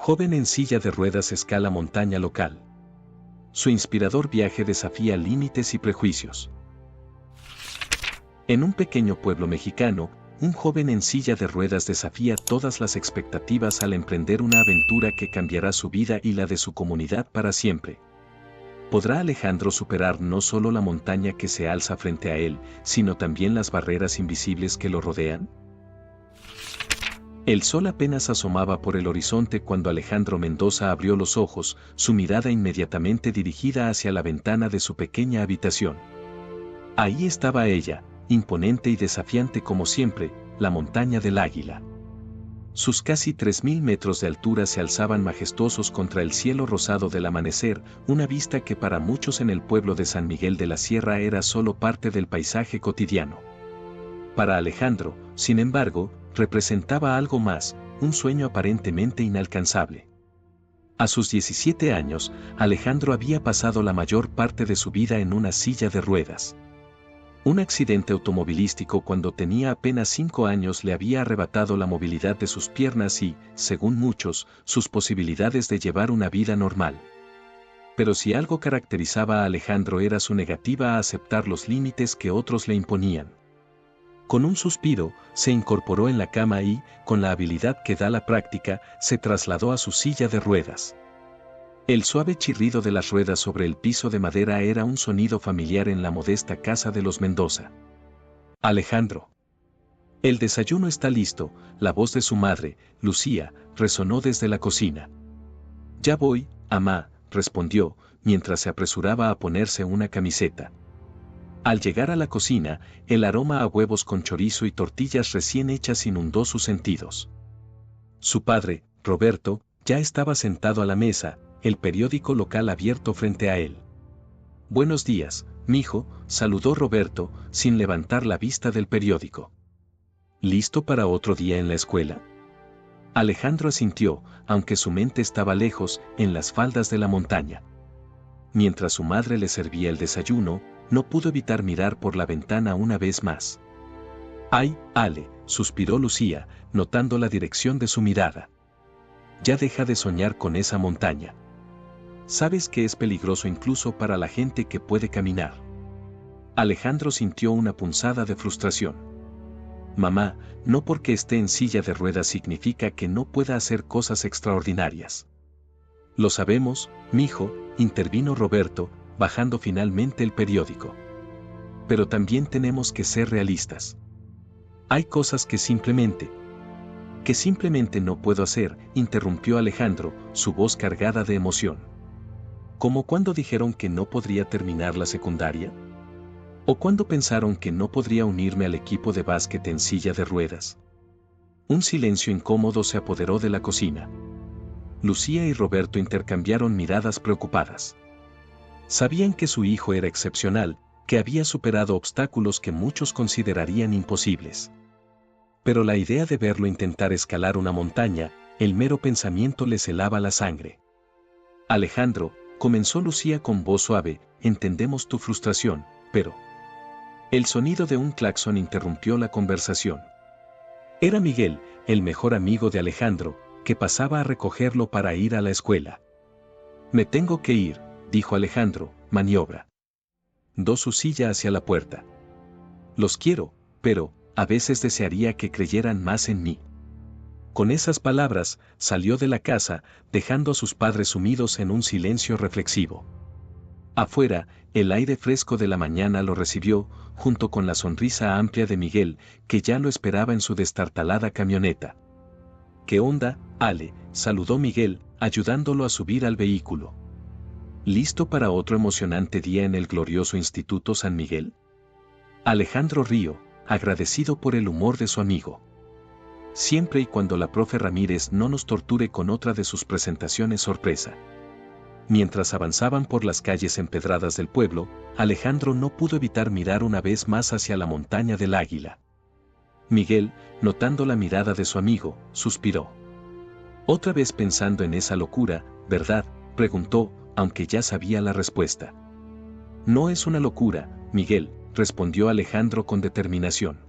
Joven en silla de ruedas escala montaña local. Su inspirador viaje desafía límites y prejuicios. En un pequeño pueblo mexicano, un joven en silla de ruedas desafía todas las expectativas al emprender una aventura que cambiará su vida y la de su comunidad para siempre. ¿Podrá Alejandro superar no solo la montaña que se alza frente a él, sino también las barreras invisibles que lo rodean? El sol apenas asomaba por el horizonte cuando Alejandro Mendoza abrió los ojos, su mirada inmediatamente dirigida hacia la ventana de su pequeña habitación. Ahí estaba ella, imponente y desafiante como siempre, la montaña del Águila. Sus casi 3.000 metros de altura se alzaban majestuosos contra el cielo rosado del amanecer, una vista que para muchos en el pueblo de San Miguel de la Sierra era solo parte del paisaje cotidiano. Para Alejandro, sin embargo, representaba algo más, un sueño aparentemente inalcanzable. A sus 17 años, Alejandro había pasado la mayor parte de su vida en una silla de ruedas. Un accidente automovilístico cuando tenía apenas 5 años le había arrebatado la movilidad de sus piernas y, según muchos, sus posibilidades de llevar una vida normal. Pero si algo caracterizaba a Alejandro era su negativa a aceptar los límites que otros le imponían. Con un suspiro, se incorporó en la cama y, con la habilidad que da la práctica, se trasladó a su silla de ruedas. El suave chirrido de las ruedas sobre el piso de madera era un sonido familiar en la modesta casa de los Mendoza. Alejandro. El desayuno está listo, la voz de su madre, Lucía, resonó desde la cocina. Ya voy, amá, respondió, mientras se apresuraba a ponerse una camiseta. Al llegar a la cocina, el aroma a huevos con chorizo y tortillas recién hechas inundó sus sentidos. Su padre, Roberto, ya estaba sentado a la mesa, el periódico local abierto frente a él. Buenos días, mijo, saludó Roberto, sin levantar la vista del periódico. ¿Listo para otro día en la escuela? Alejandro asintió, aunque su mente estaba lejos, en las faldas de la montaña. Mientras su madre le servía el desayuno, no pudo evitar mirar por la ventana una vez más. ¡Ay, Ale!, suspiró Lucía, notando la dirección de su mirada. Ya deja de soñar con esa montaña. Sabes que es peligroso incluso para la gente que puede caminar. Alejandro sintió una punzada de frustración. Mamá, no porque esté en silla de ruedas significa que no pueda hacer cosas extraordinarias. Lo sabemos, mijo, intervino Roberto, bajando finalmente el periódico. Pero también tenemos que ser realistas. Hay cosas que simplemente no puedo hacer, interrumpió Alejandro, su voz cargada de emoción. ¿Como cuando dijeron que no podría terminar la secundaria? ¿O cuando pensaron que no podría unirme al equipo de básquet en silla de ruedas? Un silencio incómodo se apoderó de la cocina. Lucía y Roberto intercambiaron miradas preocupadas. Sabían que su hijo era excepcional, que había superado obstáculos que muchos considerarían imposibles. Pero la idea de verlo intentar escalar una montaña, el mero pensamiento les helaba la sangre. Alejandro, comenzó Lucía con voz suave, entendemos tu frustración, pero... El sonido de un claxon interrumpió la conversación. Era Miguel, el mejor amigo de Alejandro, que pasaba a recogerlo para ir a la escuela. Me tengo que ir, dijo Alejandro, maniobra. Do su silla hacia la puerta. Los quiero, pero, a veces desearía que creyeran más en mí. Con esas palabras, salió de la casa, dejando a sus padres sumidos en un silencio reflexivo. Afuera, el aire fresco de la mañana lo recibió, junto con la sonrisa amplia de Miguel, que ya lo esperaba en su destartalada camioneta. ¿Qué onda, Ale?, saludó Miguel, ayudándolo a subir al vehículo. ¿Listo para otro emocionante día en el glorioso Instituto San Miguel? Alejandro rió, agradecido por el humor de su amigo. Siempre y cuando la profe Ramírez no nos torture con otra de sus presentaciones sorpresa. Mientras avanzaban por las calles empedradas del pueblo, Alejandro no pudo evitar mirar una vez más hacia la montaña del Águila. Miguel, notando la mirada de su amigo, suspiró. Otra vez pensando en esa locura, ¿verdad?, preguntó, aunque ya sabía la respuesta. No es una locura, Miguel, respondió Alejandro con determinación.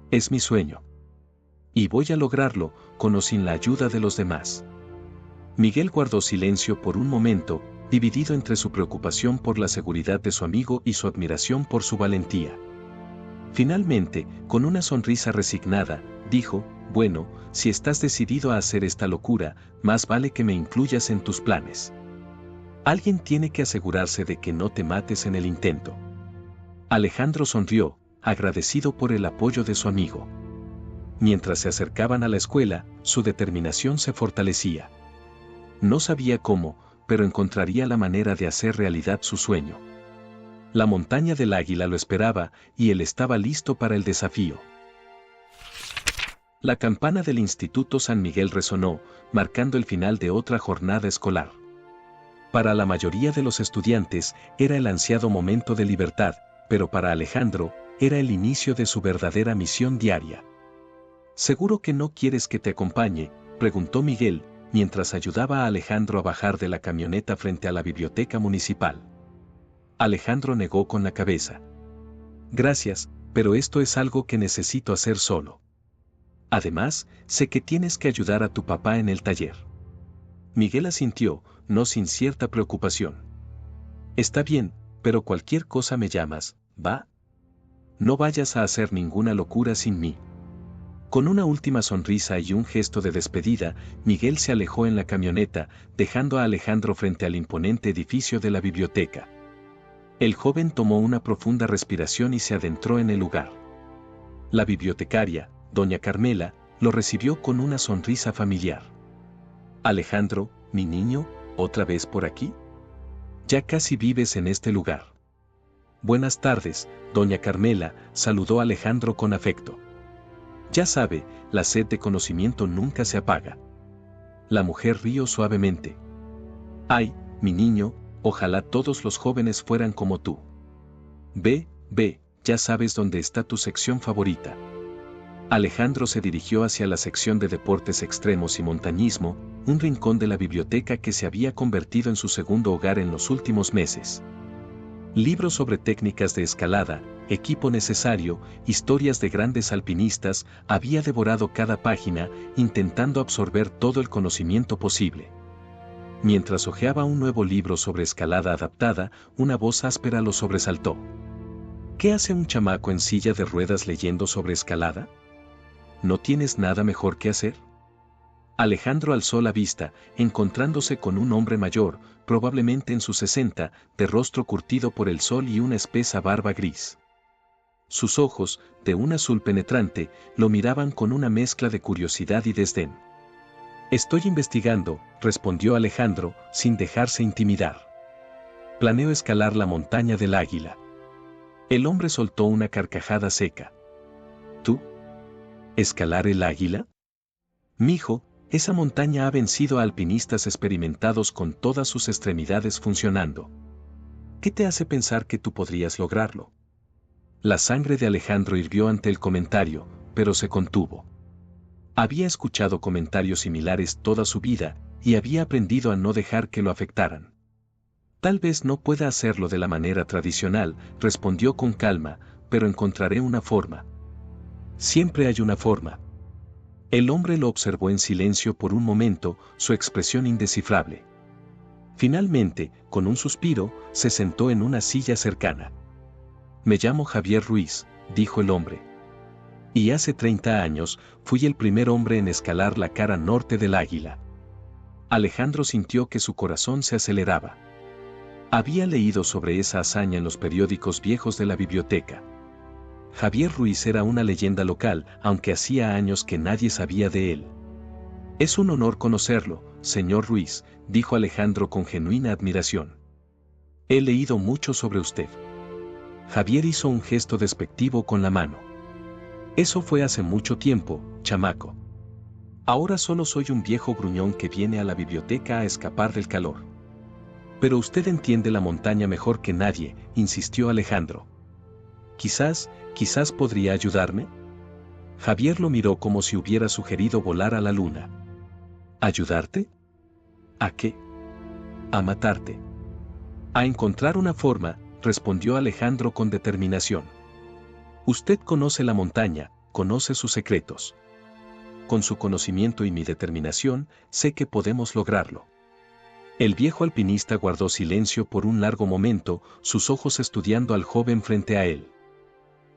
Es mi sueño. Y voy a lograrlo, con o sin la ayuda de los demás. Miguel guardó silencio por un momento, dividido entre su preocupación por la seguridad de su amigo y su admiración por su valentía. Finalmente, con una sonrisa resignada, dijo, bueno, si estás decidido a hacer esta locura, más vale que me incluyas en tus planes. Alguien tiene que asegurarse de que no te mates en el intento. Alejandro sonrió, agradecido por el apoyo de su amigo. Mientras se acercaban a la escuela, su determinación se fortalecía. No sabía cómo, pero encontraría la manera de hacer realidad su sueño. La montaña del Águila lo esperaba, y él estaba listo para el desafío. La campana del Instituto San Miguel resonó, marcando el final de otra jornada escolar. Para la mayoría de los estudiantes, era el ansiado momento de libertad, pero para Alejandro, era el inicio de su verdadera misión diaria. ¿Seguro que no quieres que te acompañe?, preguntó Miguel, mientras ayudaba a Alejandro a bajar de la camioneta frente a la biblioteca municipal. Alejandro negó con la cabeza. Gracias, pero esto es algo que necesito hacer solo. Además, sé que tienes que ayudar a tu papá en el taller. Miguel asintió, no sin cierta preocupación. Está bien, pero cualquier cosa me llamas, ¿va? No vayas a hacer ninguna locura sin mí. Con una última sonrisa y un gesto de despedida, Miguel se alejó en la camioneta, dejando a Alejandro frente al imponente edificio de la biblioteca. El joven tomó una profunda respiración y se adentró en el lugar. La bibliotecaria, doña Carmela, lo recibió con una sonrisa familiar. Alejandro, mi niño, ¿otra vez por aquí? Ya casi vives en este lugar. Buenas tardes, doña Carmela, saludó a Alejandro con afecto. Ya sabe, la sed de conocimiento nunca se apaga. La mujer rió suavemente. Ay, mi niño, ojalá todos los jóvenes fueran como tú. Ve, ya sabes dónde está tu sección favorita. Alejandro se dirigió hacia la sección de deportes extremos y montañismo, un rincón de la biblioteca que se había convertido en su segundo hogar en los últimos meses. Libros sobre técnicas de escalada, equipo necesario, historias de grandes alpinistas, había devorado cada página, intentando absorber todo el conocimiento posible. Mientras hojeaba un nuevo libro sobre escalada adaptada, una voz áspera lo sobresaltó. ¿Qué hace un chamaco en silla de ruedas leyendo sobre escalada? ¿No tienes nada mejor que hacer? Alejandro alzó la vista, encontrándose con un hombre mayor, probablemente en sus 60, de rostro curtido por el sol y una espesa barba gris. Sus ojos, de un azul penetrante, lo miraban con una mezcla de curiosidad y desdén. Estoy investigando, respondió Alejandro, sin dejarse intimidar. Planeo escalar la montaña del Águila. El hombre soltó una carcajada seca. ¿Tú? ¿Escalar el Águila? Mijo, esa montaña ha vencido a alpinistas experimentados con todas sus extremidades funcionando. ¿Qué te hace pensar que tú podrías lograrlo? La sangre de Alejandro hirvió ante el comentario, pero se contuvo. Había escuchado comentarios similares toda su vida, y había aprendido a no dejar que lo afectaran. Tal vez no pueda hacerlo de la manera tradicional, respondió con calma, pero encontraré una forma. Siempre hay una forma. El hombre lo observó en silencio por un momento, su expresión indescifrable. Finalmente, con un suspiro, se sentó en una silla cercana. Me llamo Javier Ruiz, dijo el hombre. Y hace 30 años, fui el primer hombre en escalar la cara norte del Águila. Alejandro sintió que su corazón se aceleraba. Había leído sobre esa hazaña en los periódicos viejos de la biblioteca. Javier Ruiz era una leyenda local, aunque hacía años que nadie sabía de él. Es un honor conocerlo, señor Ruiz, dijo Alejandro con genuina admiración. He leído mucho sobre usted. Javier hizo un gesto despectivo con la mano. Eso fue hace mucho tiempo, chamaco. Ahora solo soy un viejo gruñón que viene a la biblioteca a escapar del calor. Pero usted entiende la montaña mejor que nadie, insistió Alejandro. Quizás podría ayudarme. Javier lo miró como si hubiera sugerido volar a la luna. ¿Ayudarte? ¿A qué? A matarte. A encontrar una forma, respondió Alejandro con determinación. Usted conoce la montaña, conoce sus secretos. Con su conocimiento y mi determinación, sé que podemos lograrlo. El viejo alpinista guardó silencio por un largo momento, sus ojos estudiando al joven frente a él.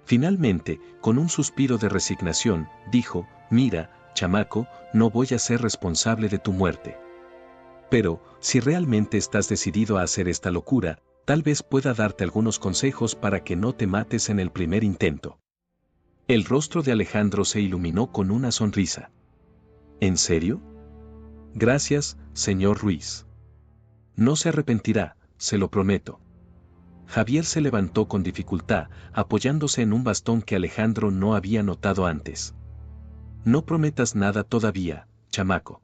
Finalmente, con un suspiro de resignación, dijo: «Mira, chamaco, no voy a ser responsable de tu muerte. Pero, si realmente estás decidido a hacer esta locura, tal vez pueda darte algunos consejos para que no te mates en el primer intento». El rostro de Alejandro se iluminó con una sonrisa. ¿En serio? Gracias, señor Ruiz. No se arrepentirá, se lo prometo. Javier se levantó con dificultad, apoyándose en un bastón que Alejandro no había notado antes. No prometas nada todavía, chamaco.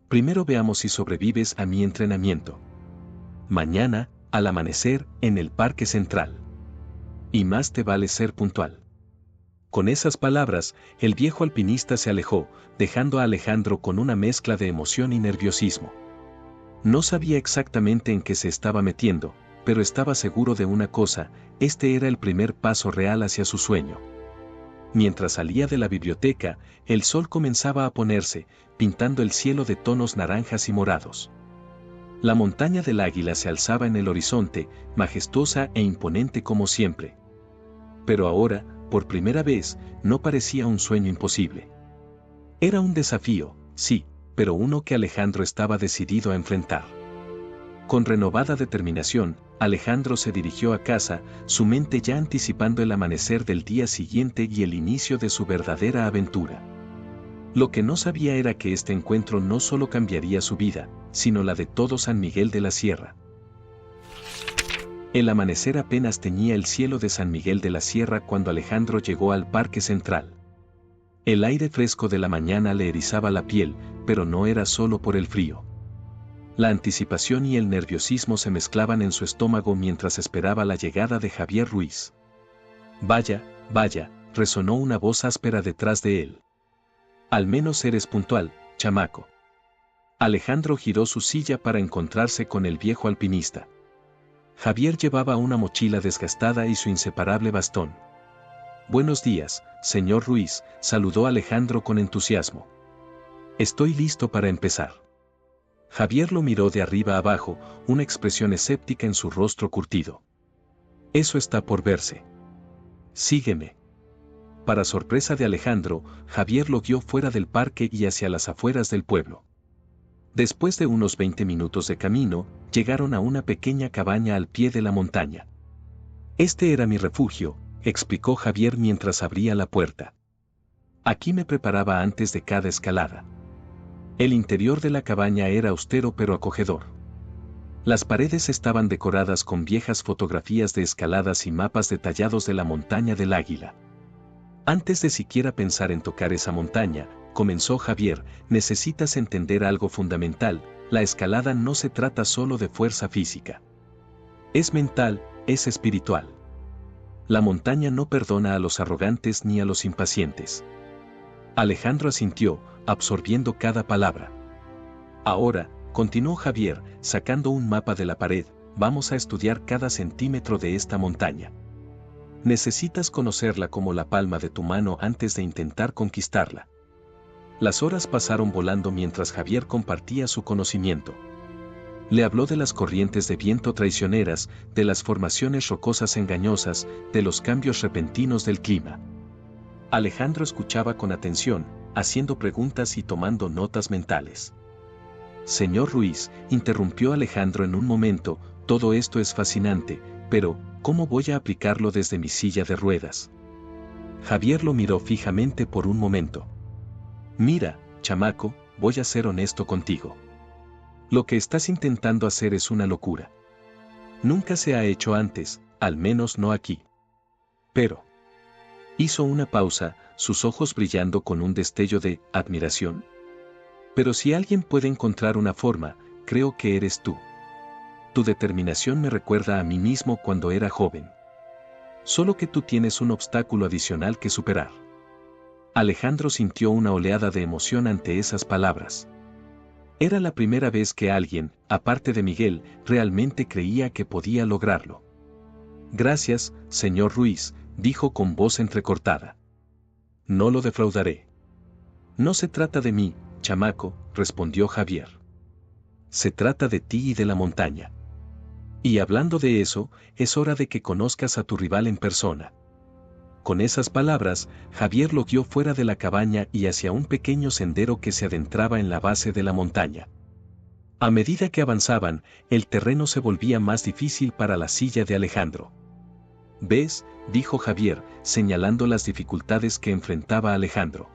Primero veamos si sobrevives a mi entrenamiento. Mañana, al amanecer, en el Parque Central. Y más te vale ser puntual. Con esas palabras, el viejo alpinista se alejó, dejando a Alejandro con una mezcla de emoción y nerviosismo. No sabía exactamente en qué se estaba metiendo, pero estaba seguro de una cosa: este era el primer paso real hacia su sueño. Mientras salía de la biblioteca, el sol comenzaba a ponerse, pintando el cielo de tonos naranjas y morados. La montaña del Águila se alzaba en el horizonte, majestuosa e imponente como siempre. Pero ahora, por primera vez, no parecía un sueño imposible. Era un desafío, sí, pero uno que Alejandro estaba decidido a enfrentar. Con renovada determinación, Alejandro se dirigió a casa, su mente ya anticipando el amanecer del día siguiente y el inicio de su verdadera aventura. Lo que no sabía era que este encuentro no solo cambiaría su vida, sino la de todo San Miguel de la Sierra. El amanecer apenas teñía el cielo de San Miguel de la Sierra cuando Alejandro llegó al Parque Central. El aire fresco de la mañana le erizaba la piel, pero no era solo por el frío. La anticipación y el nerviosismo se mezclaban en su estómago mientras esperaba la llegada de Javier Ruiz. «Vaya, vaya», resonó una voz áspera detrás de él. «Al menos eres puntual, chamaco». Alejandro giró su silla para encontrarse con el viejo alpinista. Javier llevaba una mochila desgastada y su inseparable bastón. «Buenos días, señor Ruiz», saludó Alejandro con entusiasmo. «Estoy listo para empezar». Javier lo miró de arriba abajo, una expresión escéptica en su rostro curtido. «Eso está por verse. Sígueme». Para sorpresa de Alejandro, Javier lo guió fuera del parque y hacia las afueras del pueblo. Después de unos 20 minutos de camino, llegaron a una pequeña cabaña al pie de la montaña. «Este era mi refugio», explicó Javier mientras abría la puerta. «Aquí me preparaba antes de cada escalada». El interior de la cabaña era austero pero acogedor. Las paredes estaban decoradas con viejas fotografías de escaladas y mapas detallados de la montaña del Águila. «Antes de siquiera pensar en tocar esa montaña», comenzó Javier, «necesitas entender algo fundamental: la escalada no se trata solo de fuerza física. Es mental, es espiritual. La montaña no perdona a los arrogantes ni a los impacientes». Alejandro asintió, absorbiendo cada palabra. «Ahora», continuó Javier, sacando un mapa de la pared, «vamos a estudiar cada centímetro de esta montaña. Necesitas conocerla como la palma de tu mano antes de intentar conquistarla». Las horas pasaron volando mientras Javier compartía su conocimiento. Le habló de las corrientes de viento traicioneras, de las formaciones rocosas engañosas, de los cambios repentinos del clima. Alejandro escuchaba con atención, haciendo preguntas y tomando notas mentales. «Señor Ruiz», interrumpió Alejandro en un momento, «todo esto es fascinante, pero ¿cómo voy a aplicarlo desde mi silla de ruedas?». Javier lo miró fijamente por un momento. «Mira, chamaco, voy a ser honesto contigo. Lo que estás intentando hacer es una locura. Nunca se ha hecho antes, al menos no aquí. Pero…». Hizo una pausa, sus ojos brillando con un destello de admiración. «Pero si alguien puede encontrar una forma, creo que eres tú. Tu determinación me recuerda a mí mismo cuando era joven. Solo que tú tienes un obstáculo adicional que superar». Alejandro sintió una oleada de emoción ante esas palabras. Era la primera vez que alguien, aparte de Miguel, realmente creía que podía lograrlo. «Gracias, señor Ruiz», dijo con voz entrecortada. «No lo defraudaré». «No se trata de mí, chamaco», respondió Javier. se trata de ti y de la montaña. Y hablando de eso, es hora de que conozcas a tu rival en persona. Con esas palabras, Javier lo guió fuera de la cabaña y hacia un pequeño sendero que se adentraba en la base de la montaña. A medida que avanzaban, el terreno se volvía más difícil para la silla de Alejandro. ¿Ves?, dijo Javier, señalando las dificultades que enfrentaba Alejandro.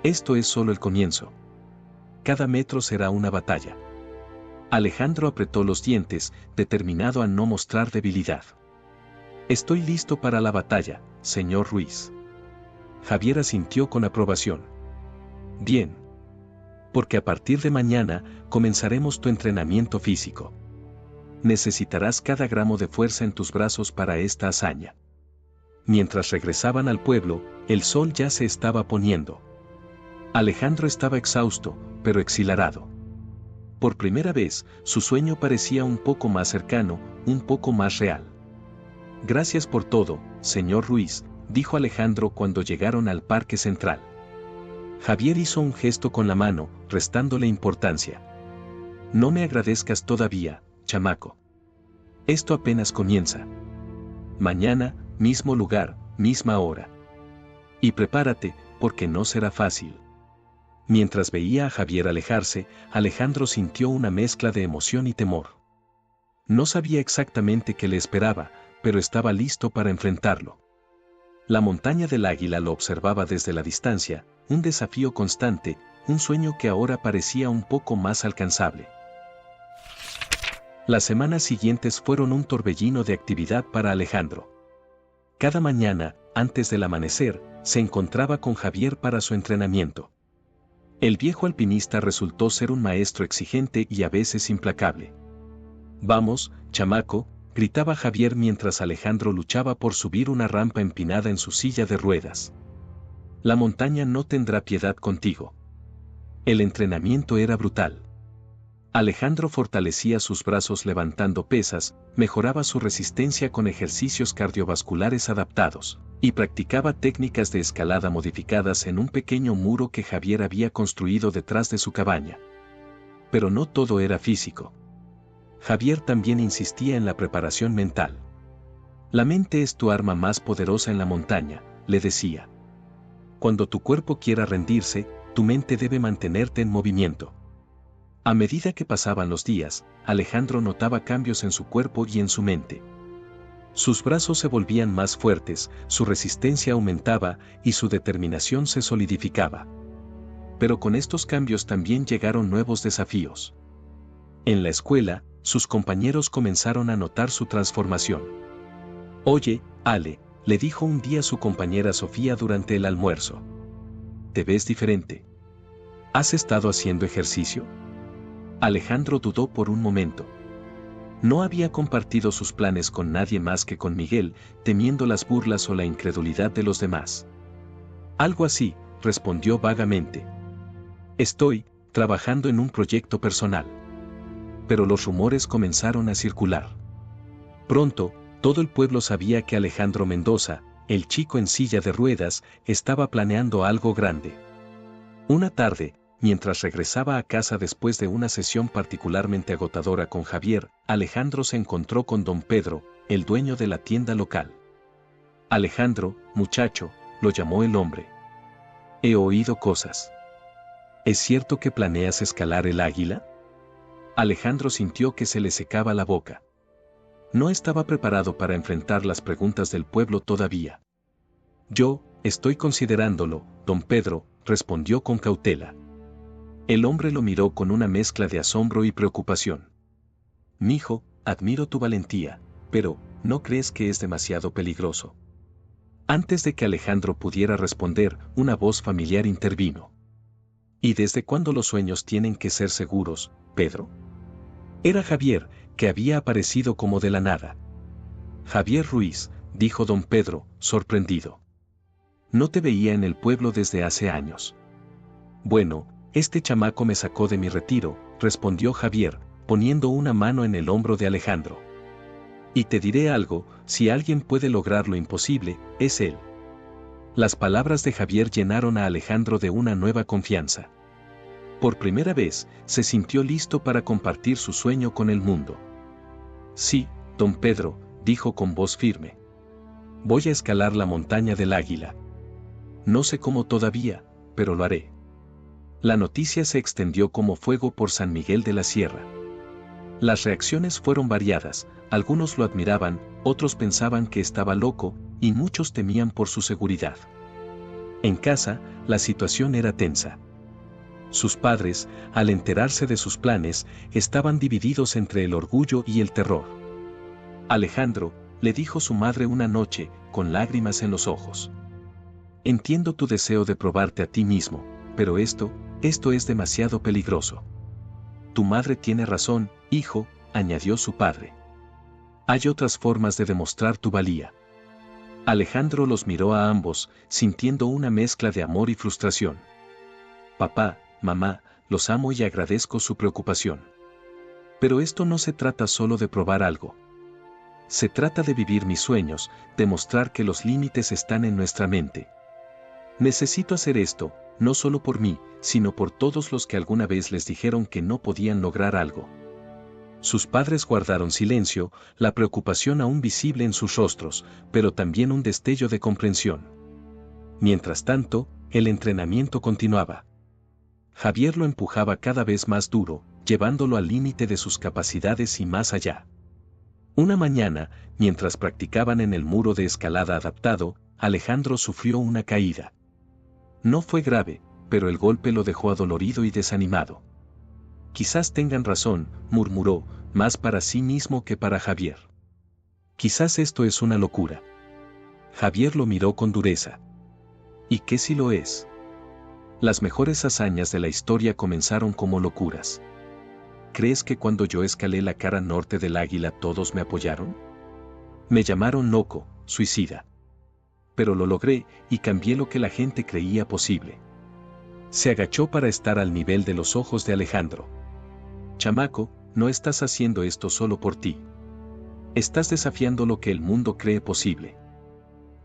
Esto es solo el comienzo. Cada metro será una batalla. Alejandro apretó los dientes, determinado a no mostrar debilidad. Estoy listo para la batalla, señor Ruiz. Javier asintió con aprobación. Bien. Porque a partir de mañana, comenzaremos tu entrenamiento físico. Necesitarás cada gramo de fuerza en tus brazos para esta hazaña. Mientras regresaban al pueblo, el sol ya se estaba poniendo. Alejandro estaba exhausto, pero exhilarado. Por primera vez, su sueño parecía un poco más cercano, un poco más real. Gracias por todo, señor Ruiz, dijo Alejandro cuando llegaron al parque central. Javier hizo un gesto con la mano, restándole importancia. No me agradezcas todavía, chamaco. Esto apenas comienza. Mañana, mismo lugar, misma hora. Y prepárate, porque no será fácil. Mientras veía a Javier alejarse, Alejandro sintió una mezcla de emoción y temor. No sabía exactamente qué le esperaba, pero estaba listo para enfrentarlo. La montaña del Águila lo observaba desde la distancia, un desafío constante, un sueño que ahora parecía un poco más alcanzable. Las semanas siguientes fueron un torbellino de actividad para Alejandro. Cada mañana, antes del amanecer, se encontraba con Javier para su entrenamiento. El viejo alpinista resultó ser un maestro exigente y a veces implacable. Vamos, chamaco, gritaba Javier mientras Alejandro luchaba por subir una rampa empinada en su silla de ruedas. La montaña no tendrá piedad contigo. El entrenamiento era brutal. Alejandro fortalecía sus brazos levantando pesas, mejoraba su resistencia con ejercicios cardiovasculares adaptados, y practicaba técnicas de escalada modificadas en un pequeño muro que Javier había construido detrás de su cabaña. Pero no todo era físico. Javier también insistía en la preparación mental. La mente es tu arma más poderosa en la montaña, le decía. Cuando tu cuerpo quiera rendirse, tu mente debe mantenerte en movimiento. A medida que pasaban los días, Alejandro notaba cambios en su cuerpo y en su mente. Sus brazos se volvían más fuertes, su resistencia aumentaba y su determinación se solidificaba. Pero con estos cambios también llegaron nuevos desafíos. En la escuela, sus compañeros comenzaron a notar su transformación. Oye, Ale, le dijo un día su compañera Sofía durante el almuerzo. Te ves diferente. ¿Has estado haciendo ejercicio? Alejandro dudó por un momento. No había compartido sus planes con nadie más que con Miguel, temiendo las burlas o la incredulidad de los demás. Algo así, respondió vagamente. Estoy trabajando en un proyecto personal. Pero los rumores comenzaron a circular. Pronto, todo el pueblo sabía que Alejandro Mendoza, el chico en silla de ruedas, estaba planeando algo grande. Una tarde, mientras regresaba a casa después de una sesión particularmente agotadora con Javier, Alejandro se encontró con don Pedro, el dueño de la tienda local. Alejandro, muchacho, lo llamó el hombre. He oído cosas. ¿Es cierto que planeas escalar el Águila? Alejandro sintió que se le secaba la boca. No estaba preparado para enfrentar las preguntas del pueblo todavía. Yo, estoy considerándolo, don Pedro, respondió con cautela. El hombre lo miró con una mezcla de asombro y preocupación. Mijo, admiro tu valentía, pero, ¿no crees que es demasiado peligroso? Antes de que Alejandro pudiera responder, una voz familiar intervino. ¿Y desde cuándo los sueños tienen que ser seguros, Pedro? Era Javier, que había aparecido como de la nada. Javier Ruiz, dijo don Pedro, sorprendido. No te veía en el pueblo desde hace años. Bueno, este chamaco me sacó de mi retiro, respondió Javier, poniendo una mano en el hombro de Alejandro. Y te diré algo, si alguien puede lograr lo imposible, es él. Las palabras de Javier llenaron a Alejandro de una nueva confianza. Por primera vez, se sintió listo para compartir su sueño con el mundo. Sí, don Pedro, dijo con voz firme. Voy a escalar la montaña del Águila. No sé cómo todavía, pero lo haré. La noticia se extendió como fuego por San Miguel de la Sierra. Las reacciones fueron variadas, algunos lo admiraban, otros pensaban que estaba loco, y muchos temían por su seguridad. En casa, la situación era tensa. Sus padres, al enterarse de sus planes, estaban divididos entre el orgullo y el terror. Alejandro, le dijo su madre una noche, con lágrimas en los ojos. Entiendo tu deseo de probarte a ti mismo, pero esto es demasiado peligroso. Tu madre tiene razón, hijo, añadió su padre. Hay otras formas de demostrar tu valía. Alejandro los miró a ambos, sintiendo una mezcla de amor y frustración. Papá, mamá, los amo y agradezco su preocupación. Pero esto no se trata solo de probar algo. Se trata de vivir mis sueños, demostrar que los límites están en nuestra mente. Necesito hacer esto, no solo por mí, sino por todos los que alguna vez les dijeron que no podían lograr algo. Sus padres guardaron silencio, la preocupación aún visible en sus rostros, pero también un destello de comprensión. Mientras tanto, el entrenamiento continuaba. Javier lo empujaba cada vez más duro, llevándolo al límite de sus capacidades y más allá. Una mañana, mientras practicaban en el muro de escalada adaptado, Alejandro sufrió una caída. No fue grave, pero el golpe lo dejó adolorido y desanimado. Quizás tengan razón, murmuró, más para sí mismo que para Javier. Quizás esto es una locura. Javier lo miró con dureza. ¿Y qué si lo es? Las mejores hazañas de la historia comenzaron como locuras. ¿Crees que cuando yo escalé la cara norte del Águila todos me apoyaron? Me llamaron loco, suicida. Pero lo logré y cambié lo que la gente creía posible. Se agachó para estar al nivel de los ojos de Alejandro. Chamaco, no estás haciendo esto solo por ti. Estás desafiando lo que el mundo cree posible.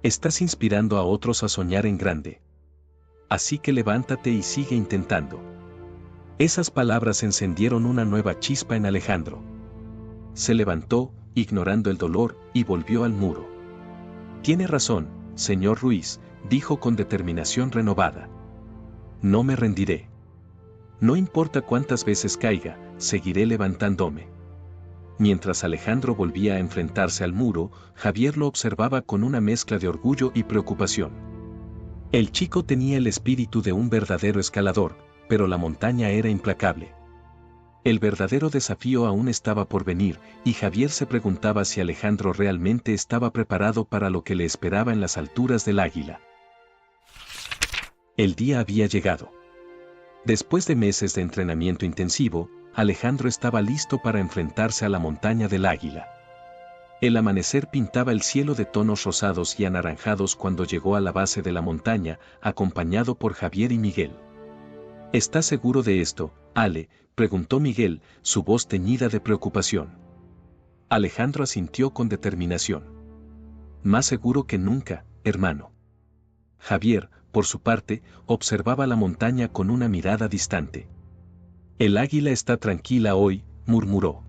Estás inspirando a otros a soñar en grande. Así que levántate y sigue intentando. Esas palabras encendieron una nueva chispa en Alejandro. Se levantó, ignorando el dolor, y volvió al muro. Tiene razón, señor Ruiz, dijo con determinación renovada. No me rendiré. No importa cuántas veces caiga, seguiré levantándome. Mientras Alejandro volvía a enfrentarse al muro, Javier lo observaba con una mezcla de orgullo y preocupación. El chico tenía el espíritu de un verdadero escalador, pero la montaña era implacable. El verdadero desafío aún estaba por venir, y Javier se preguntaba si Alejandro realmente estaba preparado para lo que le esperaba en las alturas del Águila. El día había llegado. Después de meses de entrenamiento intensivo, Alejandro estaba listo para enfrentarse a la montaña del Águila. El amanecer pintaba el cielo de tonos rosados y anaranjados cuando llegó a la base de la montaña, acompañado por Javier y Miguel. ¿Estás seguro de esto, Ale?, preguntó Miguel, su voz teñida de preocupación. Alejandro asintió con determinación. Más seguro que nunca, hermano. Javier, por su parte, observaba la montaña con una mirada distante. El Águila está tranquila hoy, murmuró.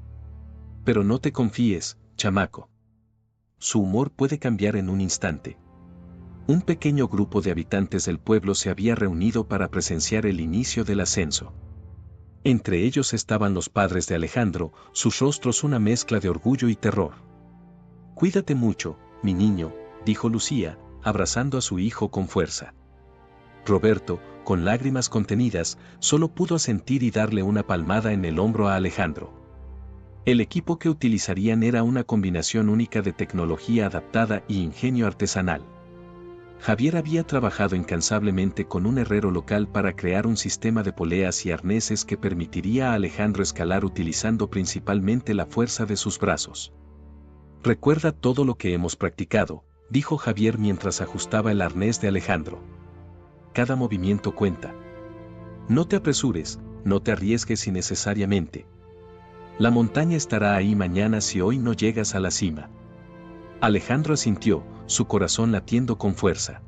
Pero no te confíes, chamaco. Su humor puede cambiar en un instante. Un pequeño grupo de habitantes del pueblo se había reunido para presenciar el inicio del ascenso. Entre ellos estaban los padres de Alejandro, sus rostros una mezcla de orgullo y terror. Cuídate mucho, mi niño, dijo Lucía, abrazando a su hijo con fuerza. Roberto, con lágrimas contenidas, solo pudo asentir y darle una palmada en el hombro a Alejandro. El equipo que utilizarían era una combinación única de tecnología adaptada y ingenio artesanal. Javier había trabajado incansablemente con un herrero local para crear un sistema de poleas y arneses que permitiría a Alejandro escalar utilizando principalmente la fuerza de sus brazos. Recuerda todo lo que hemos practicado, dijo Javier mientras ajustaba el arnés de Alejandro. Cada movimiento cuenta. No te apresures, no te arriesgues innecesariamente. La montaña estará ahí mañana si hoy no llegas a la cima. Alejandro asintió, su corazón latiendo con fuerza.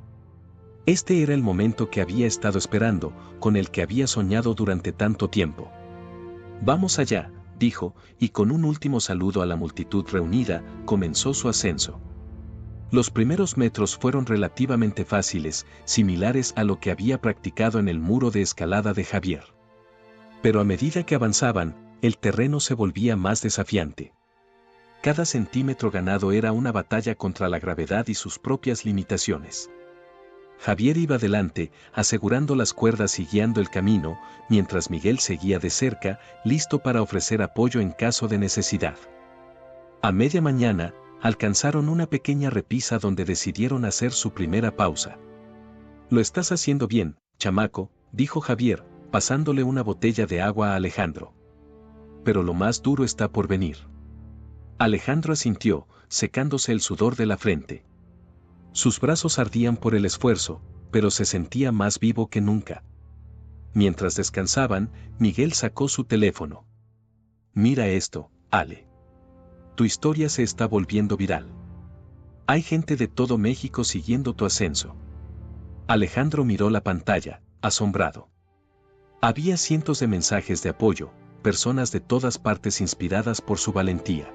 Este era el momento que había estado esperando, con el que había soñado durante tanto tiempo. «Vamos allá», dijo, y con un último saludo a la multitud reunida, comenzó su ascenso. Los primeros metros fueron relativamente fáciles, similares a lo que había practicado en el muro de escalada de Javier. Pero a medida que avanzaban, el terreno se volvía más desafiante. Cada centímetro ganado era una batalla contra la gravedad y sus propias limitaciones. Javier iba delante, asegurando las cuerdas y guiando el camino, mientras Miguel seguía de cerca, listo para ofrecer apoyo en caso de necesidad. A media mañana, alcanzaron una pequeña repisa donde decidieron hacer su primera pausa. «Lo estás haciendo bien, chamaco», dijo Javier, pasándole una botella de agua a Alejandro. «Pero lo más duro está por venir». Alejandro asintió, secándose el sudor de la frente. Sus brazos ardían por el esfuerzo, pero se sentía más vivo que nunca. Mientras descansaban, Miguel sacó su teléfono. «Mira esto, Ale. Tu historia se está volviendo viral. Hay gente de todo México siguiendo tu ascenso». Alejandro miró la pantalla, asombrado. Había cientos de mensajes de apoyo, personas de todas partes inspiradas por su valentía.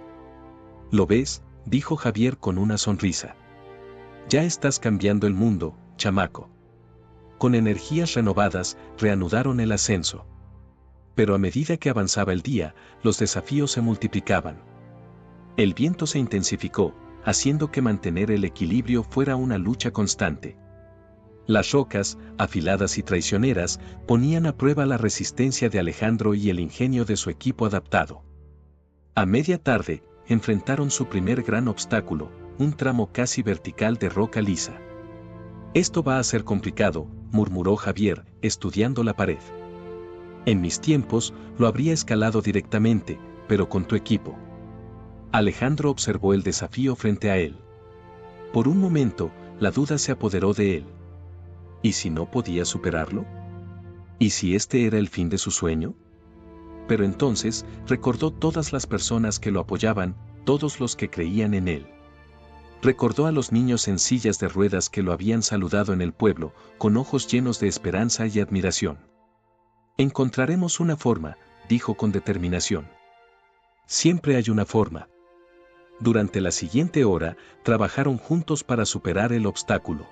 «¿Lo ves?», dijo Javier con una sonrisa. «Ya estás cambiando el mundo, chamaco». Con energías renovadas, reanudaron el ascenso. Pero a medida que avanzaba el día, los desafíos se multiplicaban. El viento se intensificó, haciendo que mantener el equilibrio fuera una lucha constante. Las rocas, afiladas y traicioneras, ponían a prueba la resistencia de Alejandro y el ingenio de su equipo adaptado. A media tarde, enfrentaron su primer gran obstáculo, un tramo casi vertical de roca lisa. «Esto va a ser complicado», murmuró Javier, estudiando la pared. «En mis tiempos, lo habría escalado directamente, pero con tu equipo». Alejandro observó el desafío frente a él. Por un momento, la duda se apoderó de él. ¿Y si no podía superarlo? ¿Y si este era el fin de su sueño? Pero entonces, recordó todas las personas que lo apoyaban, todos los que creían en él. Recordó a los niños en sillas de ruedas que lo habían saludado en el pueblo, con ojos llenos de esperanza y admiración. «Encontraremos una forma», dijo con determinación. «Siempre hay una forma». Durante la siguiente hora, trabajaron juntos para superar el obstáculo.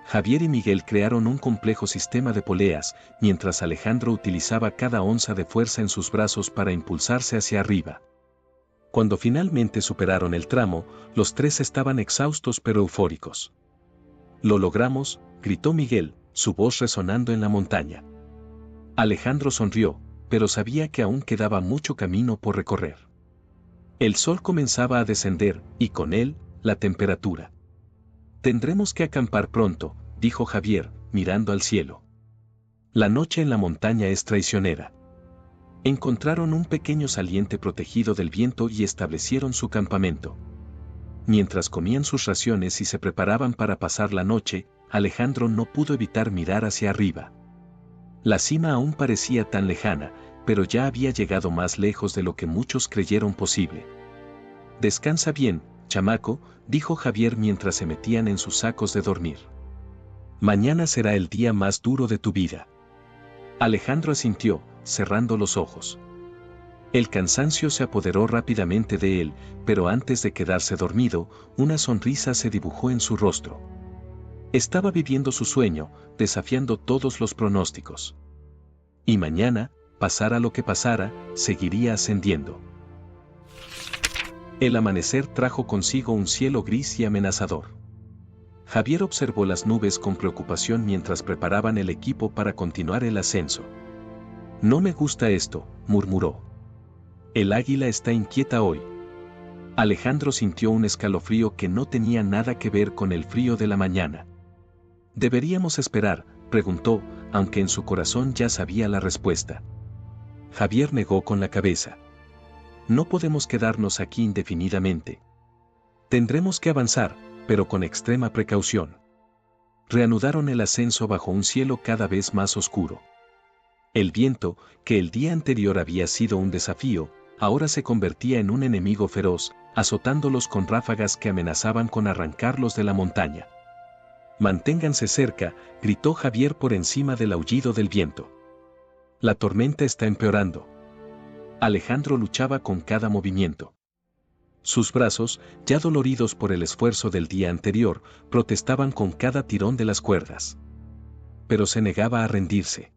Javier y Miguel crearon un complejo sistema de poleas, mientras Alejandro utilizaba cada onza de fuerza en sus brazos para impulsarse hacia arriba. Cuando finalmente superaron el tramo, los tres estaban exhaustos pero eufóricos. «Lo logramos», gritó Miguel, su voz resonando en la montaña. Alejandro sonrió, pero sabía que aún quedaba mucho camino por recorrer. El sol comenzaba a descender, y con él, la temperatura. «Tendremos que acampar pronto», dijo Javier, mirando al cielo. «La noche en la montaña es traicionera». Encontraron un pequeño saliente protegido del viento y establecieron su campamento. Mientras comían sus raciones y se preparaban para pasar la noche, Alejandro no pudo evitar mirar hacia arriba. La cima aún parecía tan lejana, pero ya había llegado más lejos de lo que muchos creyeron posible. «Descansa bien, chamaco», dijo Javier mientras se metían en sus sacos de dormir. «Mañana será el día más duro de tu vida». Alejandro asintió, cerrando los ojos. El cansancio se apoderó rápidamente de él, pero antes de quedarse dormido, una sonrisa se dibujó en su rostro. Estaba viviendo su sueño, desafiando todos los pronósticos. Y mañana, pasara lo que pasara, seguiría ascendiendo. El amanecer trajo consigo un cielo gris y amenazador. Javier observó las nubes con preocupación mientras preparaban el equipo para continuar el ascenso. «No me gusta esto», murmuró. «El águila está inquieta hoy». Alejandro sintió un escalofrío que no tenía nada que ver con el frío de la mañana. «¿Deberíamos esperar?», preguntó, aunque en su corazón ya sabía la respuesta. Javier negó con la cabeza. «No podemos quedarnos aquí indefinidamente. Tendremos que avanzar, pero con extrema precaución». Reanudaron el ascenso bajo un cielo cada vez más oscuro. El viento, que el día anterior había sido un desafío, ahora se convertía en un enemigo feroz, azotándolos con ráfagas que amenazaban con arrancarlos de la montaña. Manténganse cerca, gritó Javier por encima del aullido del viento. La tormenta está empeorando. Alejandro luchaba con cada movimiento. Sus brazos, ya doloridos por el esfuerzo del día anterior, protestaban con cada tirón de las cuerdas. Pero se negaba a rendirse.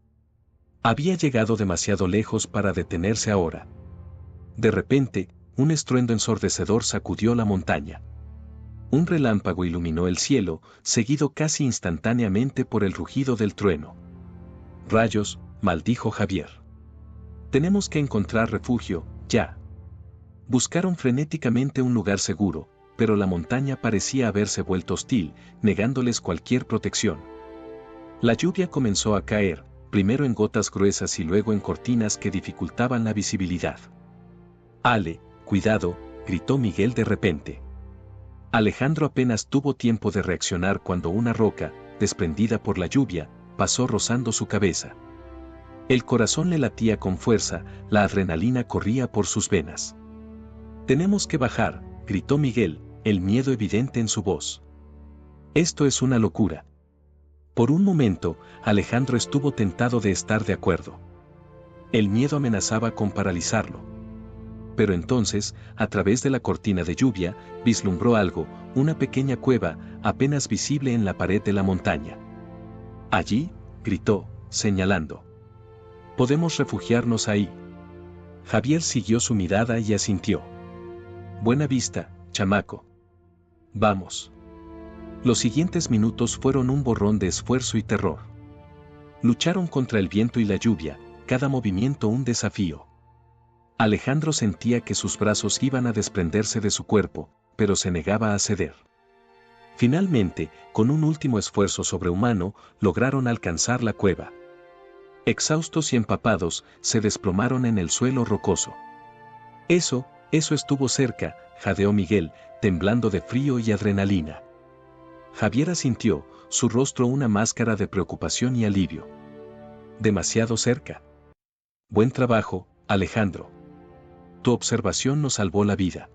Había llegado demasiado lejos para detenerse ahora. De repente, un estruendo ensordecedor sacudió la montaña. Un relámpago iluminó el cielo, seguido casi instantáneamente por el rugido del trueno. «Rayos», maldijo Javier. «Tenemos que encontrar refugio, ya». Buscaron frenéticamente un lugar seguro, pero la montaña parecía haberse vuelto hostil, negándoles cualquier protección. La lluvia comenzó a caer, primero en gotas gruesas y luego en cortinas que dificultaban la visibilidad. «Ale, cuidado», gritó Miguel de repente. Alejandro apenas tuvo tiempo de reaccionar cuando una roca, desprendida por la lluvia, pasó rozando su cabeza. El corazón le latía con fuerza, la adrenalina corría por sus venas. «Tenemos que bajar», gritó Miguel, el miedo evidente en su voz. «Esto es una locura». Por un momento, Alejandro estuvo tentado de estar de acuerdo. El miedo amenazaba con paralizarlo. Pero entonces, a través de la cortina de lluvia, vislumbró algo, una pequeña cueva, apenas visible en la pared de la montaña. «Allí», gritó, señalando. «Podemos refugiarnos ahí». Javier siguió su mirada y asintió. «Buena vista, chamaco. Vamos». Los siguientes minutos fueron un borrón de esfuerzo y terror. Lucharon contra el viento y la lluvia, cada movimiento un desafío. Alejandro sentía que sus brazos iban a desprenderse de su cuerpo, pero se negaba a ceder. Finalmente, con un último esfuerzo sobrehumano, lograron alcanzar la cueva. Exhaustos y empapados, se desplomaron en el suelo rocoso. Eso estuvo cerca», jadeó Miguel, temblando de frío y adrenalina. Javier asintió, su rostro una máscara de preocupación y alivio. «Demasiado cerca». «Buen trabajo, Alejandro. Tu observación nos salvó la vida».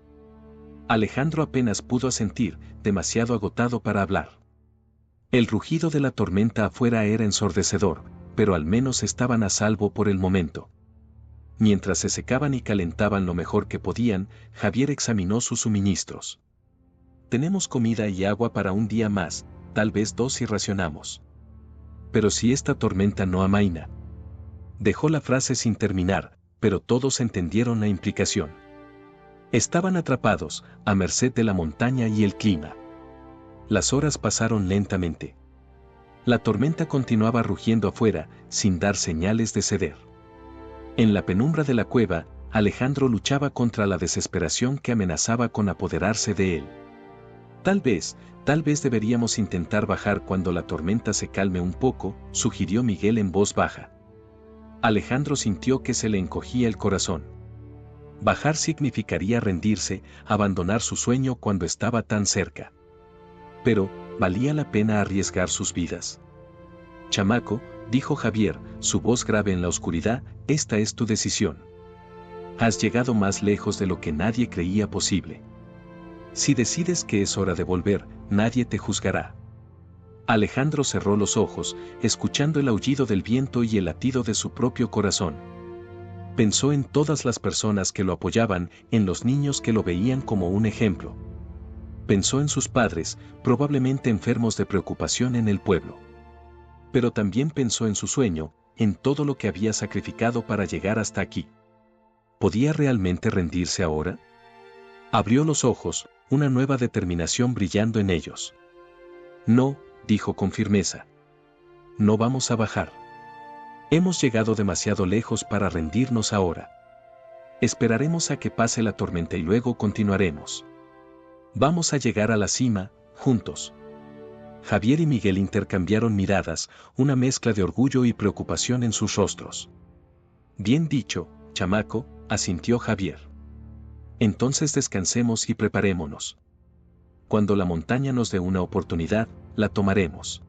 Alejandro apenas pudo asentir, demasiado agotado para hablar. El rugido de la tormenta afuera era ensordecedor, pero al menos estaban a salvo por el momento. Mientras se secaban y calentaban lo mejor que podían, Javier examinó sus suministros. «Tenemos comida y agua para un día más, tal vez 2 si racionamos. Pero si esta tormenta no amaina». Dejó la frase sin terminar, pero todos entendieron la implicación. Estaban atrapados, a merced de la montaña y el clima. Las horas pasaron lentamente. La tormenta continuaba rugiendo afuera, sin dar señales de ceder. En la penumbra de la cueva, Alejandro luchaba contra la desesperación que amenazaba con apoderarse de él. Tal vez deberíamos intentar bajar cuando la tormenta se calme un poco», sugirió Miguel en voz baja. Alejandro sintió que se le encogía el corazón. Bajar significaría rendirse, abandonar su sueño cuando estaba tan cerca. Pero, ¿valía la pena arriesgar sus vidas? «Chamaco», dijo Javier, su voz grave en la oscuridad, «esta es tu decisión. Has llegado más lejos de lo que nadie creía posible. Si decides que es hora de volver, nadie te juzgará». Alejandro cerró los ojos, escuchando el aullido del viento y el latido de su propio corazón. Pensó en todas las personas que lo apoyaban, en los niños que lo veían como un ejemplo. Pensó en sus padres, probablemente enfermos de preocupación en el pueblo. Pero también pensó en su sueño, en todo lo que había sacrificado para llegar hasta aquí. ¿Podía realmente rendirse ahora? Abrió los ojos, una nueva determinación brillando en ellos. «No», dijo con firmeza. «No vamos a bajar. Hemos llegado demasiado lejos para rendirnos ahora. Esperaremos a que pase la tormenta y luego continuaremos. Vamos a llegar a la cima, juntos». Javier y Miguel intercambiaron miradas, una mezcla de orgullo y preocupación en sus rostros. «Bien dicho, chamaco», asintió Javier. «Entonces descansemos y preparémonos. Cuando la montaña nos dé una oportunidad, la tomaremos».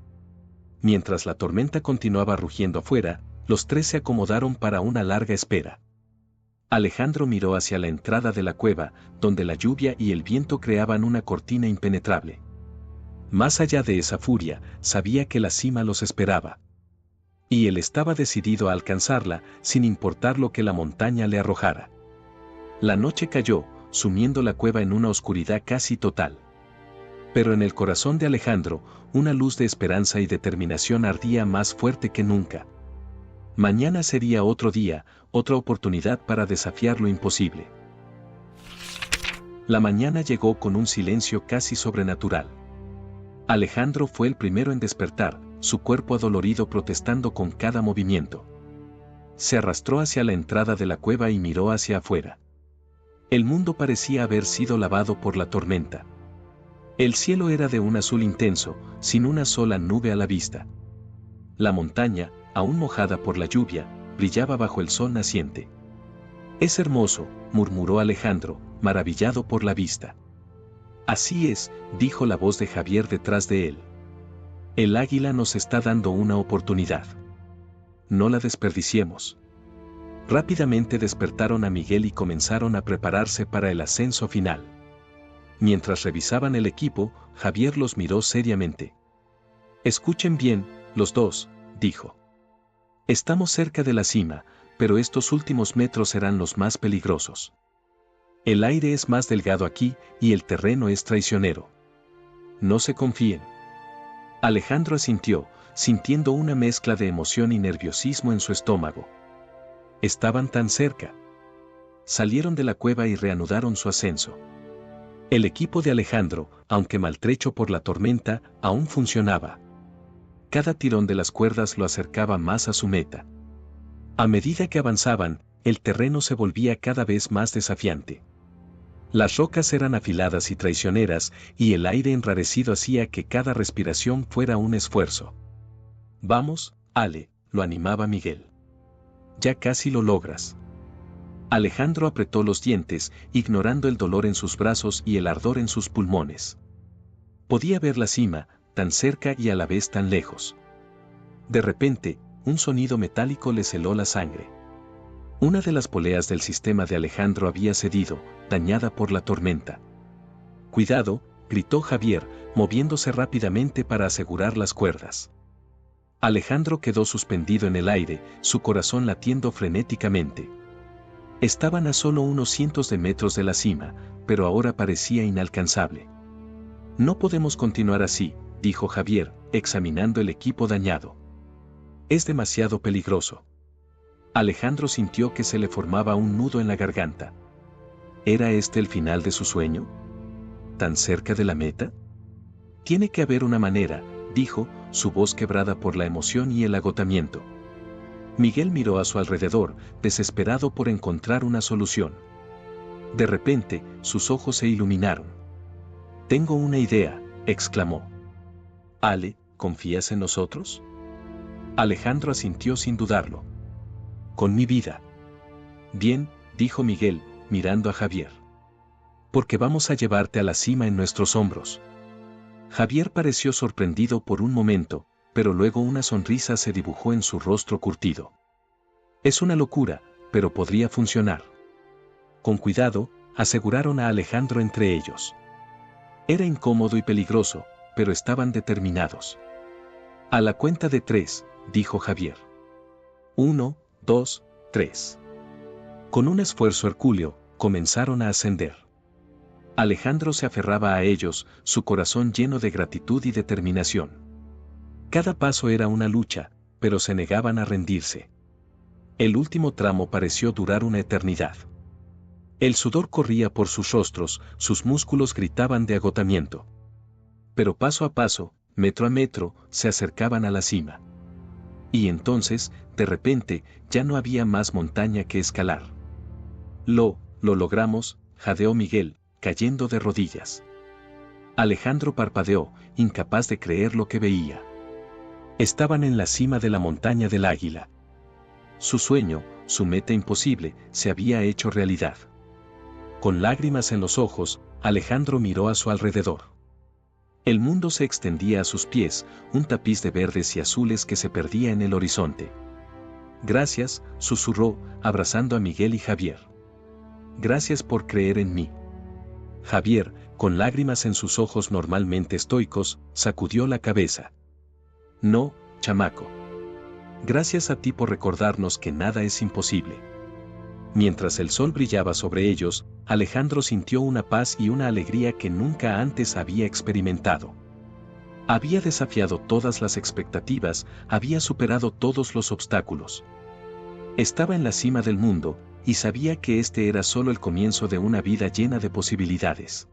Mientras la tormenta continuaba rugiendo afuera, los 3 se acomodaron para una larga espera. Alejandro miró hacia la entrada de la cueva, donde la lluvia y el viento creaban una cortina impenetrable. Más allá de esa furia, sabía que la cima los esperaba. Y él estaba decidido a alcanzarla, sin importar lo que la montaña le arrojara. La noche cayó, sumiendo la cueva en una oscuridad casi total. Pero en el corazón de Alejandro, una luz de esperanza y determinación ardía más fuerte que nunca. Mañana sería otro día, otra oportunidad para desafiar lo imposible. La mañana llegó con un silencio casi sobrenatural. Alejandro fue el primero en despertar, su cuerpo adolorido protestando con cada movimiento. Se arrastró hacia la entrada de la cueva y miró hacia afuera. El mundo parecía haber sido lavado por la tormenta. El cielo era de un azul intenso, sin una sola nube a la vista. La montaña, aún mojada por la lluvia, brillaba bajo el sol naciente. «Es hermoso», murmuró Alejandro, maravillado por la vista. «Así es», dijo la voz de Javier detrás de él. «El águila nos está dando una oportunidad. No la desperdiciemos». Rápidamente despertaron a Miguel y comenzaron a prepararse para el ascenso final. Mientras revisaban el equipo, Javier los miró seriamente. «Escuchen bien, los dos», dijo. «Estamos cerca de la cima, pero estos últimos metros serán los más peligrosos. El aire es más delgado aquí y el terreno es traicionero. No se confíen». Alejandro asintió, sintiendo una mezcla de emoción y nerviosismo en su estómago. Estaban tan cerca. Salieron de la cueva y reanudaron su ascenso. El equipo de Alejandro, aunque maltrecho por la tormenta, aún funcionaba. Cada tirón de las cuerdas lo acercaba más a su meta. A medida que avanzaban, el terreno se volvía cada vez más desafiante. Las rocas eran afiladas y traicioneras, y el aire enrarecido hacía que cada respiración fuera un esfuerzo. «Vamos, Ale», lo animaba Miguel. «Ya casi lo logras». Alejandro apretó los dientes, ignorando el dolor en sus brazos y el ardor en sus pulmones. Podía ver la cima, tan cerca y a la vez tan lejos. De repente, un sonido metálico le heló la sangre. Una de las poleas del sistema de Alejandro había cedido, dañada por la tormenta. «Cuidado», gritó Javier, moviéndose rápidamente para asegurar las cuerdas. Alejandro quedó suspendido en el aire, su corazón latiendo frenéticamente. Estaban a solo unos cientos de metros de la cima, pero ahora parecía inalcanzable. «No podemos continuar así», dijo Javier, examinando el equipo dañado. «Es demasiado peligroso». Alejandro sintió que se le formaba un nudo en la garganta. ¿Era este el final de su sueño? ¿Tan cerca de la meta? «Tiene que haber una manera», dijo, su voz quebrada por la emoción y el agotamiento. Miguel miró a su alrededor, desesperado por encontrar una solución. De repente, sus ojos se iluminaron. «Tengo una idea», exclamó. «Ale, ¿confías en nosotros?» Alejandro asintió sin dudarlo. «Con mi vida». «Bien», dijo Miguel, mirando a Javier. «Porque vamos a llevarte a la cima en nuestros hombros». Javier pareció sorprendido por un momento, pero luego una sonrisa se dibujó en su rostro curtido. «Es una locura, pero podría funcionar». Con cuidado, aseguraron a Alejandro entre ellos. Era incómodo y peligroso, pero estaban determinados. «A la cuenta de 3», dijo Javier. 1, 2, 3. Con un esfuerzo hercúleo, comenzaron a ascender. Alejandro se aferraba a ellos, su corazón lleno de gratitud y determinación. Cada paso era una lucha, pero se negaban a rendirse. El último tramo pareció durar una eternidad. El sudor corría por sus rostros, sus músculos gritaban de agotamiento. Pero paso a paso, metro a metro, se acercaban a la cima. Y entonces, de repente, ya no había más montaña que escalar. Lo logramos», jadeó Miguel, cayendo de rodillas. Alejandro parpadeó, incapaz de creer lo que veía. Estaban en la cima de la montaña del Águila. Su sueño, su meta imposible, se había hecho realidad. Con lágrimas en los ojos, Alejandro miró a su alrededor. El mundo se extendía a sus pies, un tapiz de verdes y azules que se perdía en el horizonte. «Gracias», susurró, abrazando a Miguel y Javier. «Gracias por creer en mí». Javier, con lágrimas en sus ojos normalmente estoicos, sacudió la cabeza. No, chamaco. Gracias a ti por recordarnos que nada es imposible. Mientras el sol brillaba sobre ellos, Alejandro sintió una paz y una alegría que nunca antes había experimentado. Había desafiado todas las expectativas, había superado todos los obstáculos. Estaba en la cima del mundo, y sabía que este era solo el comienzo de una vida llena de posibilidades.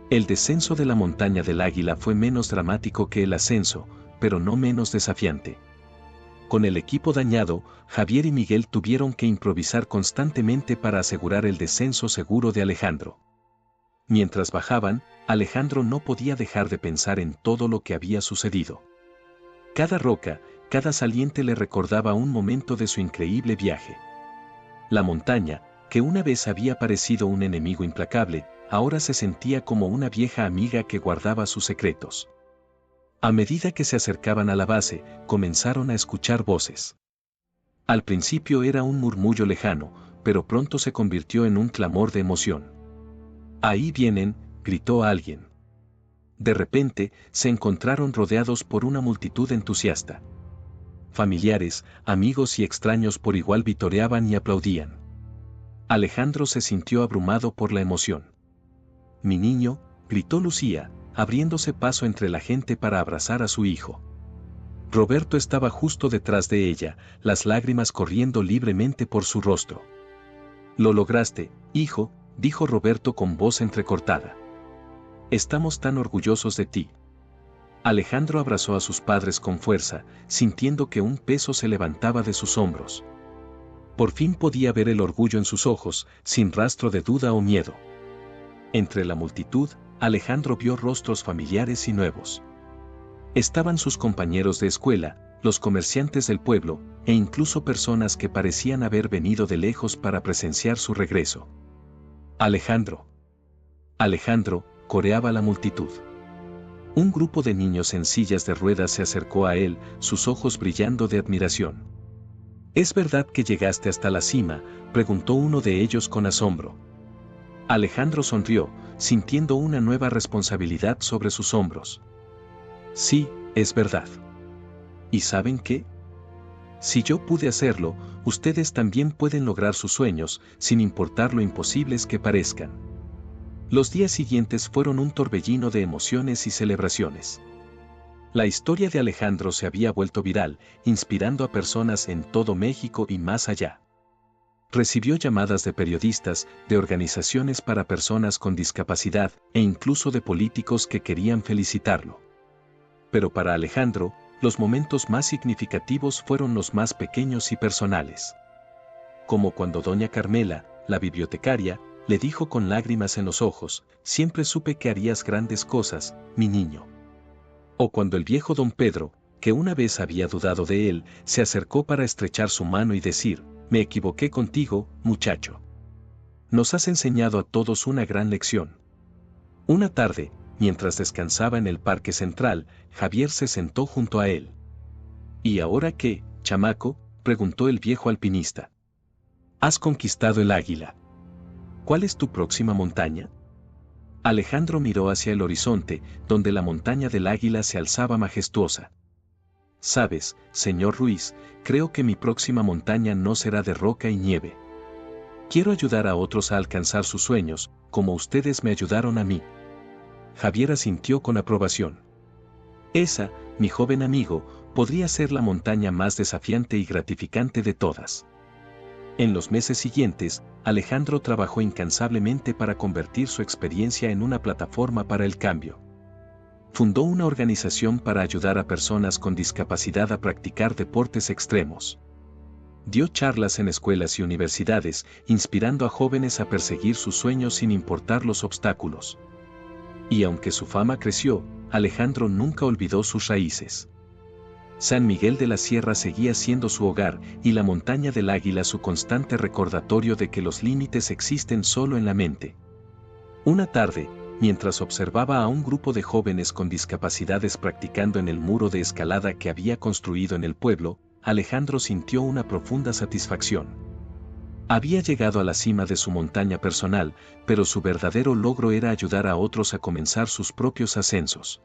El descenso de la montaña del Águila fue menos dramático que el ascenso, pero no menos desafiante. Con el equipo dañado, Javier y Miguel tuvieron que improvisar constantemente para asegurar el descenso seguro de Alejandro. Mientras bajaban, Alejandro no podía dejar de pensar en todo lo que había sucedido. Cada roca, cada saliente le recordaba un momento de su increíble viaje. La montaña, que una vez había parecido un enemigo implacable, ahora se sentía como una vieja amiga que guardaba sus secretos. A medida que se acercaban a la base, comenzaron a escuchar voces. Al principio era un murmullo lejano, pero pronto se convirtió en un clamor de emoción. «Ahí vienen», gritó alguien. De repente, se encontraron rodeados por una multitud entusiasta. Familiares, amigos y extraños por igual vitoreaban y aplaudían. Alejandro se sintió abrumado por la emoción. «Mi niño», gritó Lucía, abriéndose paso entre la gente para abrazar a su hijo. Roberto estaba justo detrás de ella, las lágrimas corriendo libremente por su rostro. «Lo lograste, hijo», dijo Roberto con voz entrecortada. «Estamos tan orgullosos de ti». Alejandro abrazó a sus padres con fuerza, sintiendo que un peso se levantaba de sus hombros. Por fin podía ver el orgullo en sus ojos, sin rastro de duda o miedo. Entre la multitud, Alejandro vio rostros familiares y nuevos. Estaban sus compañeros de escuela, los comerciantes del pueblo, e incluso personas que parecían haber venido de lejos para presenciar su regreso. «Alejandro. Alejandro», coreaba la multitud. Un grupo de niños en sillas de ruedas se acercó a él, sus ojos brillando de admiración. «¿Es verdad que llegaste hasta la cima?», preguntó uno de ellos con asombro. Alejandro sonrió, sintiendo una nueva responsabilidad sobre sus hombros. «Sí, es verdad. ¿Y saben qué? Si yo pude hacerlo, ustedes también pueden lograr sus sueños, sin importar lo imposibles que parezcan». Los días siguientes fueron un torbellino de emociones y celebraciones. La historia de Alejandro se había vuelto viral, inspirando a personas en todo México y más allá. Recibió llamadas de periodistas, de organizaciones para personas con discapacidad e incluso de políticos que querían felicitarlo. Pero para Alejandro, los momentos más significativos fueron los más pequeños y personales. Como cuando doña Carmela, la bibliotecaria, le dijo con lágrimas en los ojos: «Siempre supe que harías grandes cosas, mi niño». O cuando el viejo don Pedro, que una vez había dudado de él, se acercó para estrechar su mano y decir: «Me equivoqué contigo, muchacho. Nos has enseñado a todos una gran lección». Una tarde, mientras descansaba en el Parque Central, Javier se sentó junto a él. «¿Y ahora qué, chamaco?», preguntó el viejo alpinista. «Has conquistado el Águila. ¿Cuál es tu próxima montaña?». Alejandro miró hacia el horizonte, donde la montaña del Águila se alzaba majestuosa. «Sabes, señor Ruiz, creo que mi próxima montaña no será de roca y nieve. Quiero ayudar a otros a alcanzar sus sueños, como ustedes me ayudaron a mí». Javier asintió con aprobación. «Esa, mi joven amigo, podría ser la montaña más desafiante y gratificante de todas». En los meses siguientes, Alejandro trabajó incansablemente para convertir su experiencia en una plataforma para el cambio. Fundó una organización para ayudar a personas con discapacidad a practicar deportes extremos. Dio charlas en escuelas y universidades, inspirando a jóvenes a perseguir sus sueños sin importar los obstáculos. Y aunque su fama creció, Alejandro nunca olvidó sus raíces. San Miguel de la Sierra seguía siendo su hogar, y la montaña del Águila su constante recordatorio de que los límites existen solo en la mente. Una tarde, mientras observaba a un grupo de jóvenes con discapacidades practicando en el muro de escalada que había construido en el pueblo, Alejandro sintió una profunda satisfacción. Había llegado a la cima de su montaña personal, pero su verdadero logro era ayudar a otros a comenzar sus propios ascensos.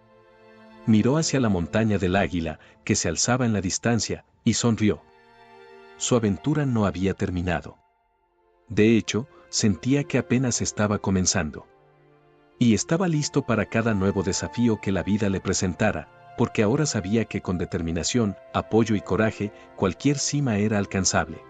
Miró hacia la montaña del Águila, que se alzaba en la distancia, y sonrió. Su aventura no había terminado. De hecho, sentía que apenas estaba comenzando. Y estaba listo para cada nuevo desafío que la vida le presentara, porque ahora sabía que con determinación, apoyo y coraje, cualquier cima era alcanzable.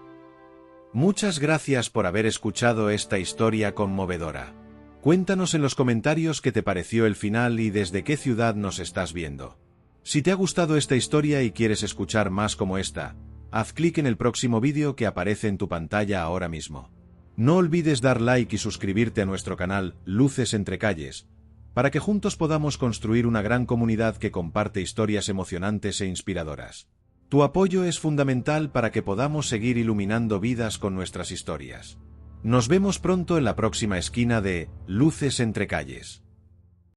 Muchas gracias por haber escuchado esta historia conmovedora. Cuéntanos en los comentarios qué te pareció el final y desde qué ciudad nos estás viendo. Si te ha gustado esta historia y quieres escuchar más como esta, haz clic en el próximo vídeo que aparece en tu pantalla ahora mismo. No olvides dar like y suscribirte a nuestro canal Luces entre Calles, para que juntos podamos construir una gran comunidad que comparte historias emocionantes e inspiradoras. Tu apoyo es fundamental para que podamos seguir iluminando vidas con nuestras historias. Nos vemos pronto en la próxima esquina de Luces entre Calles.